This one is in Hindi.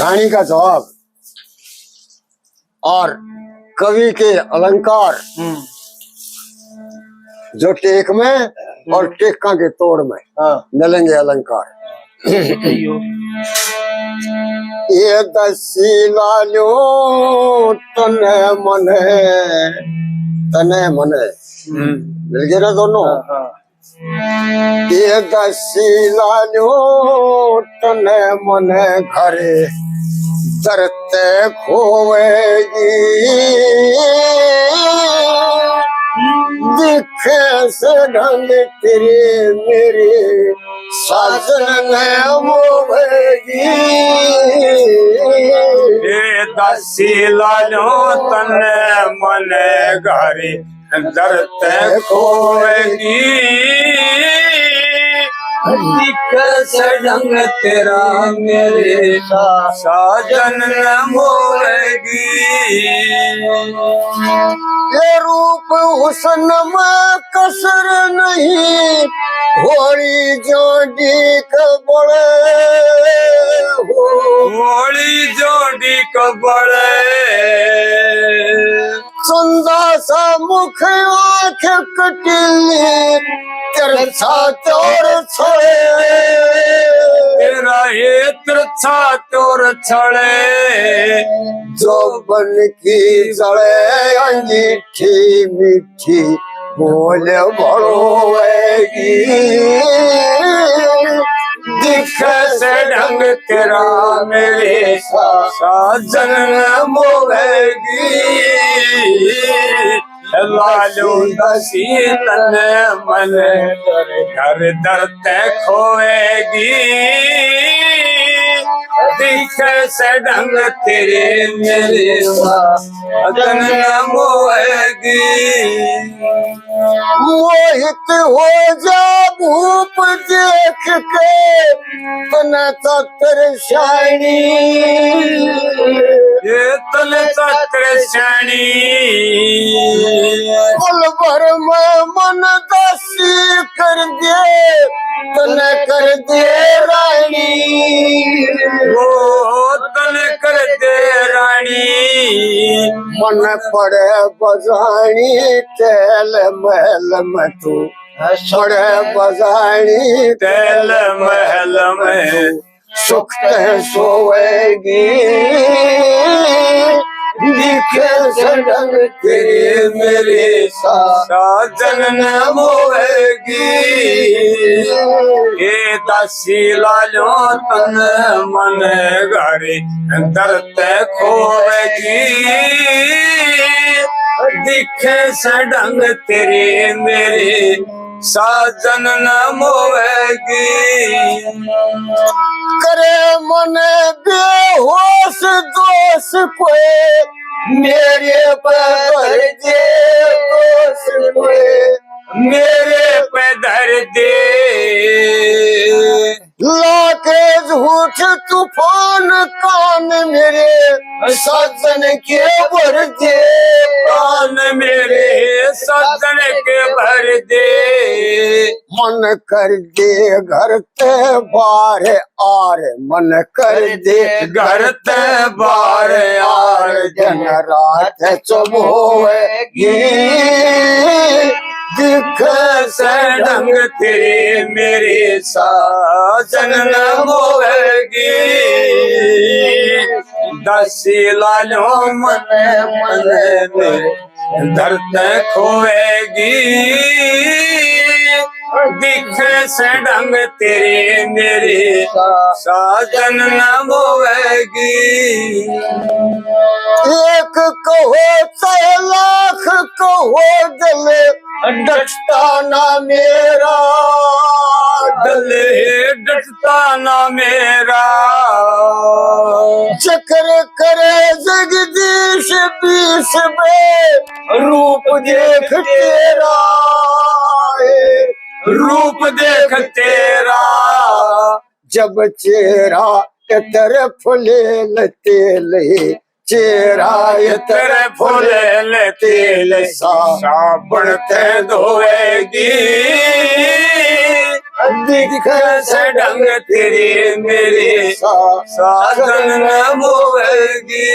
रानी का जवाब और कवि के अलंकार जो टेक में और टेका के तोड़ में मिलेंगे अलंकार। ये दसी लालो तने मने मिल गए ना दोनों। ये दसी लालो तने मने घरे दरते खोवेगी दिखे से ढंग तेरे मेरे साजन में मोहेगी। ये दसी लालो तने मने घरे दरते खोवेगी दिखे से ढंग तेरा मेरे साजन में मोहेगी। ये रूप हुस्न में कसर नहीं होली जोड़ी कबड़े हो होली जोड़ी कबड़े चंदा सा मुख आँख कटिली तिरछा तोर छड़े तेरा ये तिरछा तोर छड़े जो बन की जड़े अंगीठी मीठी बोल बड़ोएगी दिखे से ढंग तेरा मेरे साजन मोहेगी। लालू दसी तने मने घर दरते खोएगी दिखे से ढंग तेरे मेरे साजन मोहेगी। मोहित हो जा भूप देख के तना तृषाणी ये तल तृषाणी पल भर में मन दसी कर दे तने कर दे रानी वो तन कर दे रानी मन पड़े बजानी तेल महल में तू पड़े बजानी तेल महल में सुख ते सोएगी दिखे सडंग तेरे मेरे साजन न मोहेगी। ये दसी लालो तन मन घरे दरते खोवेगी दिखे सडंग तेरे मेरे साजन न मोहेगी। करे मन बेहोश दोष कोई मेरे पर दे दोष कोई मेरे पे धर दे लाके झूठ तूफान कान मेरे सजन के भर दे कान मेरे सजन के भर दे मन कर दे घर ते बार आर मन कर दे घर ते बार आर जन रात चबोएगी दिख से ढंग तेरे मेरे साजन न मोहेगी। दसी लालो मन में दरते खोएगी दिखे से ढंग तेरे मेरे साजन न मोहेगी। एक कहो चाहे लाख कहो गले डटता ना मेरा गले डटता ना मेरा चक्र करे जगदीश बीस में रूप देख तेरा रूप देख तेरा जब चेहरा तरफ ले तेल चेहरा तेरे फूले तेल साबुन ते धोएगी दिखे से ढंग तेरी मेरी साजन न मोवेगी।